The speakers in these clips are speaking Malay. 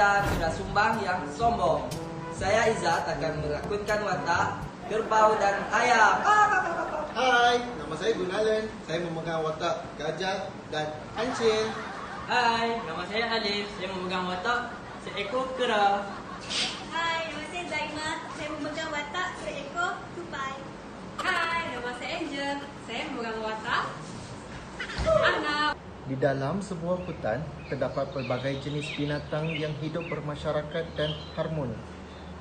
kita kena sumbang yang sombong. Saya Izzat akan melakukan watak kerbau dan ayam. Hai, nama saya Gunalan. Saya memegang watak gajah dan hancil. Hai, nama saya Alif. Saya memegang watak seekor kera. Hai, nama saya Zaimah. Saya memegang watak seekor tupai. Hai, nama saya Angel. Saya memegang watak anak. Di dalam sebuah hutan, terdapat pelbagai jenis binatang yang hidup bermasyarakat dan harmoni.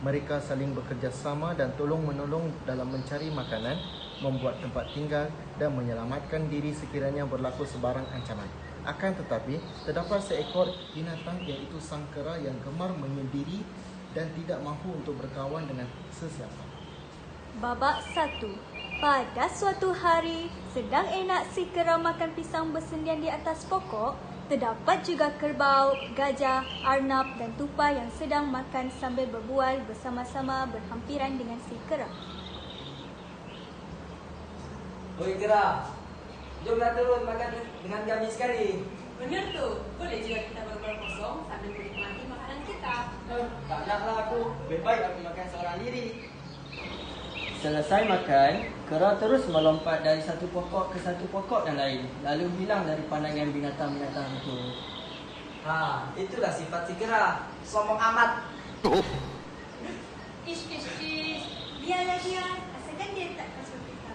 Mereka saling bekerjasama dan tolong-menolong dalam mencari makanan, membuat tempat tinggal dan menyelamatkan diri sekiranya berlaku sebarang ancaman. Akan tetapi, terdapat seekor binatang iaitu sang kera yang gemar menyendiri dan tidak mahu untuk berkawan dengan sesiapa. Babak 1. Pada suatu hari, sedang enak si kera makan pisang bersendian di atas pokok, terdapat juga kerbau, gajah, arnab dan tupai yang sedang makan sambil berbual bersama-sama berhampiran dengan si kera. Oi kera, jomlah turun makan dengan kami sekali. Benar tu. Boleh juga kita berbual kosong sambil menikmati makanan kita. Tak naklah aku. Lebih baik aku makan seorang diri. Selesai makan, kera terus melompat dari satu pokok ke satu pokok yang lain, lalu hilang dari pandangan binatang-binatang itu. Itulah sifat si kera, sombong amat. Ish. Biarlah dia, asalkan dia tak kasut kita.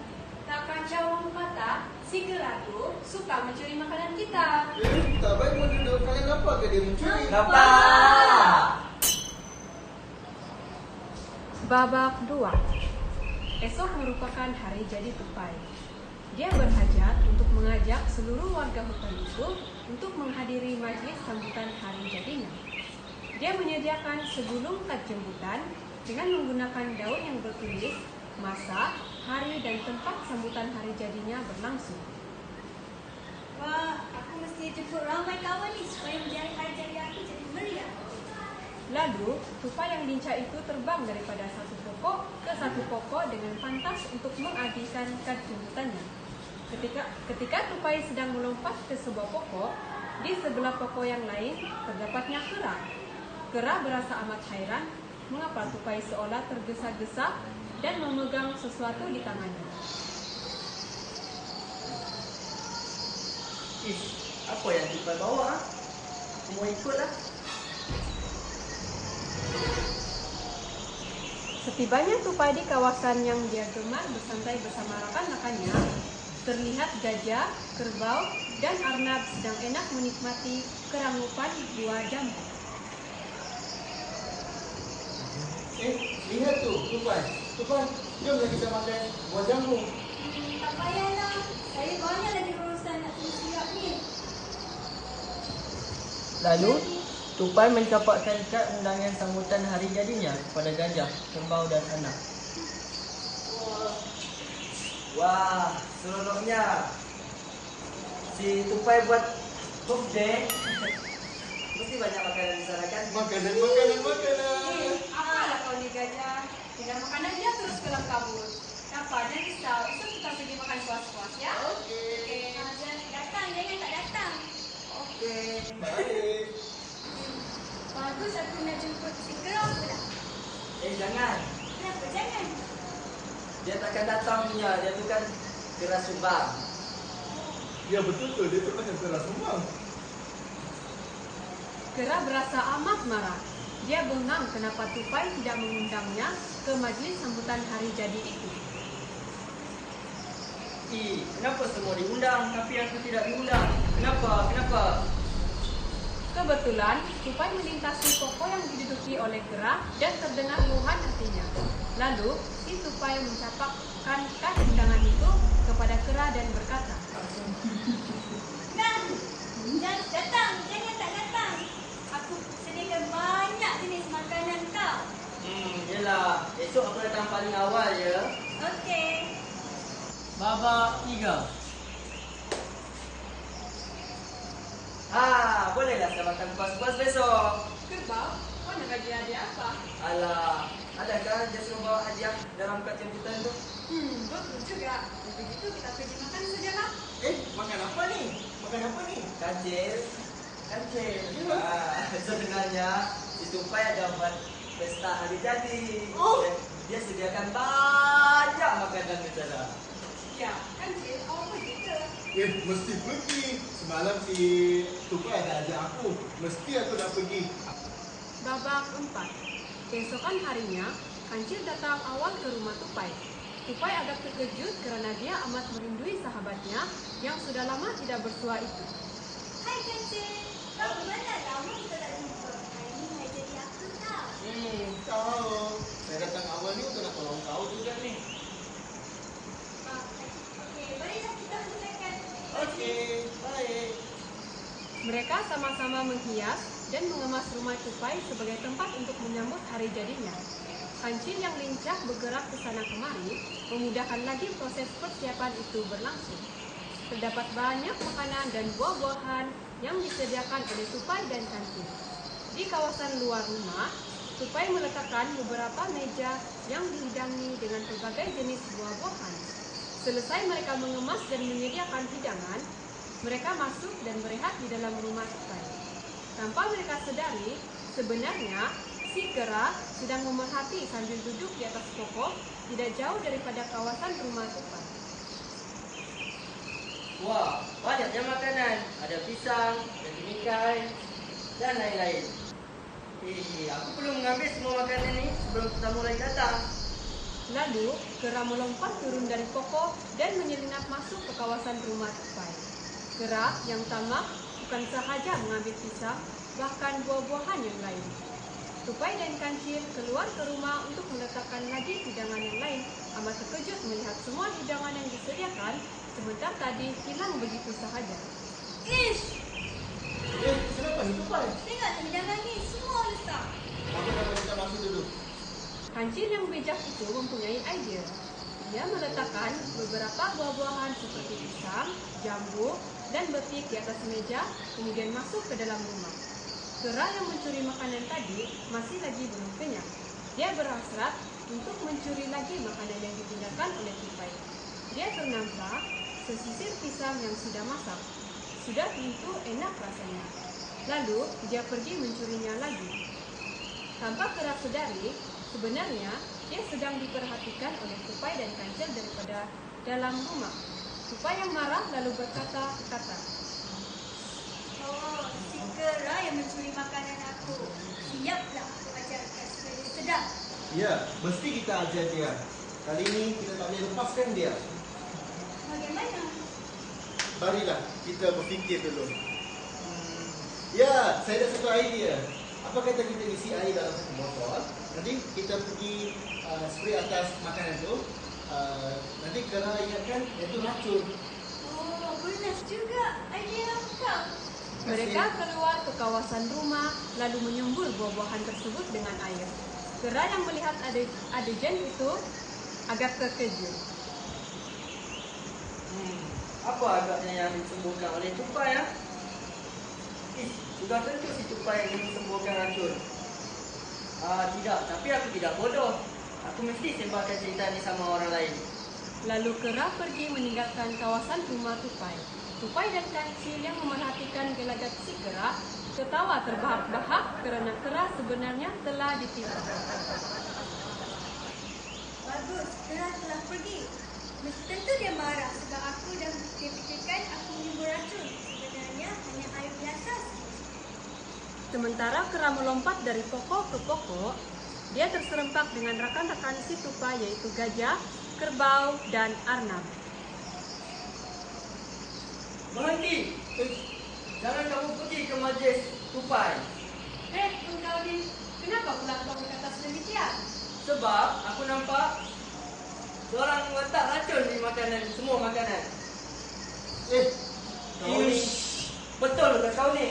Tak kacau orang kata, si kera tu suka mencuri makanan kita. Tak baik menunduk. Kalian apa ke dia mencuri? Nampak? Babak 2. Esok merupakan hari jadi tupai. Dia berhajat untuk mengajak seluruh warga hutan itu untuk menghadiri majlis sambutan hari jadinya. Dia menyediakan segulung kad jemputan dengan menggunakan daun yang bertulis masa, hari dan tempat sambutan hari jadinya berlangsung. Wah, aku mesti jemput ramai kawan ni supaya menjadi hari jadi aku jadi meriah. Lalu, tupai yang lincah itu terbang daripada satu pokok ke satu pokok dengan pantas untuk mengadikan kad jemputannya. Ketika tupai sedang melompat ke sebuah pokok, di sebelah pokok yang lain terdapatnya kera. Kera berasa amat hairan mengapa tupai seolah tergesa-gesa dan memegang sesuatu di tangannya. Apa yang tupai bawa? Semua ikutlah. Setibanya tupai di kawasan yang dia gemar bersantai bersama rakan-rakannya, terlihat gajah, kerbau, dan arnab sedang enak menikmati kerangupan buah jambu. Lihat tu, tupai. Tupai, jomlah kita makan buah jambu. Tak payahlah, saya banyak lagi urusan nak siap ni. Lalu, tupai mencapakkan kad undangan sambutan hari jadinya kepada gajah, kerbau dan anak. Wah, seronoknya. Si tupai buat birthday. Mesti banyak makanan di sana kan? Makanan. Apalah kau ni gajah? Tinggal makanan dia terus kelam kabut. Apa, jangan risau. Esok kita pergi makan puas-puas ya? Okey. Datang, jangan tak datang. Okey. Baik. Bagus aku nak jemput si kera pula. Jangan. Kenapa jangan? Dia takkan datang punya. Dia tu kan kera sumbang. Ya betul tu, dia tu macam kera sumbang. Kera berasa amat marah. Dia bengang kenapa tupai tidak mengundangnya ke majlis sambutan hari jadi itu. Kenapa semua diundang tapi aku tidak diundang? Kenapa? Kebetulan, tupai melintasi pokok yang diduduki oleh kera dan terdengar luahan hatinya. Lalu, si tupai mencapakkan kad undangan itu kepada kera dan berkata, Jangan datang, jangan tak datang. Aku sediakan banyak jenis makanan kau. Yelah, esok aku datang paling awal ya. Okey. Babak 3. Bolehlah saya makan puas-puas besok. Kerbau, kau nak gaji hadiah apa? Alah, adakah dia suruh bawa hadiah dalam kad jemputan tu? Betul juga. Begitu kita pergi makan sajalah. Makan apa ni? Kancil. Sebenarnya si si tupai ada buat pesta hari jadi. Oh. Dan dia sediakan banyak makanan di sana. Ya, Kancil, awak pergi ke? Mesti pergi. Semalam si Tupai ada ajak aku. Mesti aku nak pergi. Babak 4. Keesokan harinya, Kancil datang awal ke rumah Tupai. Tupai agak terkejut kerana dia amat merindui sahabatnya yang sudah lama tidak bersua itu. Hai Kancil, kau di mana? Lama kita tak jumpa. Hari ni hari jadi aku tak? Tahu. Saya datang awal ni untuk nak tolong kau juga ni. Okey, bolehlah kita mulakan. Okey, baik. Mereka sama-sama menghias dan mengemas rumah Tupai sebagai tempat untuk menyambut hari jadinya. Kancil yang lincah bergerak ke sana kemari, memudahkan lagi proses persiapan itu berlangsung. Terdapat banyak makanan dan buah-buahan yang disediakan oleh Tupai dan Kancil. Di kawasan luar rumah, Tupai meletakkan beberapa meja yang dihidangi dengan berbagai jenis buah-buahan. Selesai mereka mengemas dan menyediakan hidangan, mereka masuk dan berehat di dalam rumah Tupai. Tanpa mereka sedari, sebenarnya si kera sedang memerhati sambil duduk di atas pokok tidak jauh daripada kawasan rumah Tupai. Wah, banyaknya makanan. Ada pisang, daging ikan dan lain-lain. Aku perlu mengambil semua makanan ni sebelum tetamu lain datang. Lalu, kera melompat turun dari pokok dan menyelinap masuk ke kawasan rumah Tupai. Kera yang tamak bukan sahaja mengambil pisang, bahkan buah-buahan yang lain. Tupai dan Kancil keluar ke rumah untuk meletakkan lagi hidangan yang lain. Amat terkejut melihat semua hidangan yang disediakan sebentar tadi hilang begitu sahaja. Ish, Kenapa ni Tupai? tengok hidangan ni semua letak. Aku nak kita masuk dulu. Kancil yang bijak itu mempunyai idea. Dia meletakkan beberapa buah-buahan seperti pisang, jambu, dan betik di atas meja, kemudian masuk ke dalam rumah. Kera yang mencuri makanan tadi masih lagi belum kenyang. Dia berhasrat untuk mencuri lagi makanan yang ditinggalkan oleh Tupai. Dia ternampak sesisir pisang yang sudah masak. Sudah tentu enak rasanya. Lalu dia pergi mencurinya lagi. Tanpa kera sedari, sebenarnya dia sedang diperhatikan oleh Tupai dan Kancil daripada dalam rumah. Tupai yang marah lalu berkata-kata, Oh, si kera yang mencuri makanan aku. Siaplah aku ajarkan supaya dia sedap. Ya, mesti kita ajar dia. Kali ini kita tak boleh lepaskan dia. Bagaimana? Marilah kita berfikir dulu. Ya, saya ada satu idea. Apa kata kita isi air dalam satu botol, nanti kita pergi spray atas makanan tu. Nanti kera ingatkan itu racun. Oh, benar juga idea kau. mereka keluar ke kawasan rumah lalu menyembur buah-buahan tersebut dengan air. Kera yang melihat adegan itu agak terkejut. Apa agaknya yang disembuhkan oleh Tupai ya? Sudah tentu si Tupai yang disembuhkan racun. Tidak, tapi aku tidak bodoh. Aku mesti sebarkan cerita ni sama orang lain. Lalu kera pergi meninggalkan kawasan rumah Tupai. Tupai dan Kancil yang memerhatikan gelagat si kera ketawa terbahak-bahak kerana kera sebenarnya telah ditipu. Bagus, kera telah pergi. Mesti tentu dia marah sebab aku dah dia fikirkan aku menyembur racun. Sebenarnya hanya air biasa saja. Sementara kera melompat dari pokok ke pokok, dia terserempak dengan rakan-rakan si Tupai yaitu gajah, kerbau, dan arnab. Berhenti! Jangan kamu pergi ke majlis Tupai. Engkau ni, kenapa pula kau berkata sedemikian? Sebab aku nampak seorang letak racun di makanan, semua makanan. Kau ni Betul ke kau ni?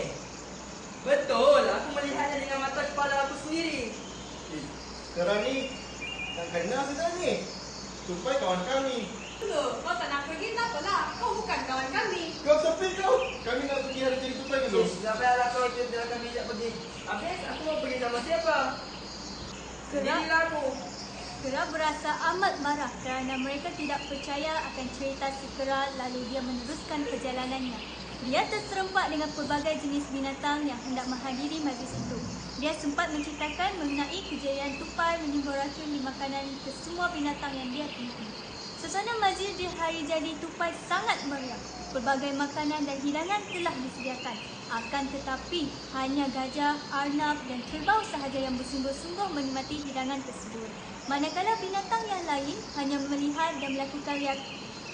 Betul, aku melihatnya dengan mata kepala aku sendiri. kera ni tak kenal sudah ni. Tupai kawan kami. Loh, kau tak nak pergi tak apalah. Kau bukan kawan kami. Kau tepi kau. Kami nak pergi hari jadi Tupai dulu. Sudah biarlah kau tinggalkan bijak pergi. Habis aku mau pergi sama siapa? Sendirilah aku. Kera berasa amat marah kerana mereka tidak percaya akan cerita si kera lalu dia meneruskan perjalanannya. Dia terserempak dengan pelbagai jenis binatang yang hendak menghadiri majlis itu. Dia sempat menceritakan mengenai kejayaan tupai menyembur racun di makanan ke semua binatang yang dia temui. Suasana majlis di hari jadi tupai sangat meriah. Pelbagai makanan dan hidangan telah disediakan. Akan tetapi, hanya gajah, arnab dan kerbau sahaja yang bersungguh-sungguh menikmati hidangan tersebut. Manakala binatang yang lain hanya melihat dan melakukan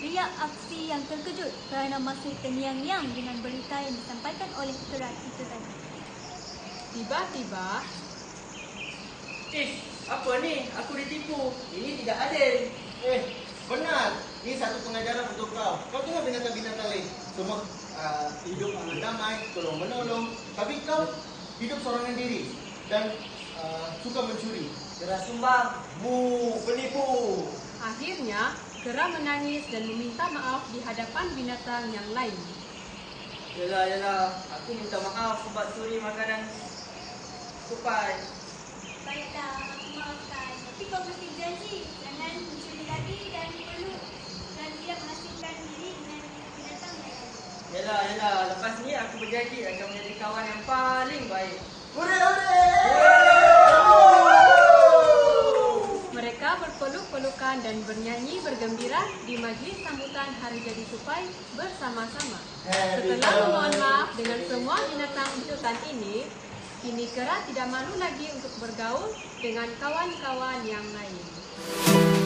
riak aksi yang terkejut kerana masih terngiang-ngiang dengan berita yang disampaikan oleh kera itu tadi. Tiba-tiba, Apa ni? Aku ditipu. Ini tidak adil. Benar. Ini satu pengajaran untuk kau. Kau tengok binatang-binatang lain. Semua hidup berdamai, tolong-menolong. Tapi kau hidup seorang diri dan suka mencuri. Kera sumbang. Penipu. akhirnya kera menangis dan meminta maaf di hadapan binatang yang lain. Yalah, aku minta maaf sebab suri makanan tupai. Baiklah, aku maafkan. Tapi kau mesti janji jangan mencuri lagi dan tidak menghasilkan diri dengan binatang yang lain. Yalah, lepas ni aku berjanji akan menjadi kawan yang paling baik. Mereka berpeluk-pelukan dan bernyanyi bergembira di majlis sambutan Hari Jadi Tupai bersama-sama. Setelah memohon maaf dengan semua binatang di hutan ini, kini kera tidak malu lagi untuk bergaul dengan kawan-kawan yang lain.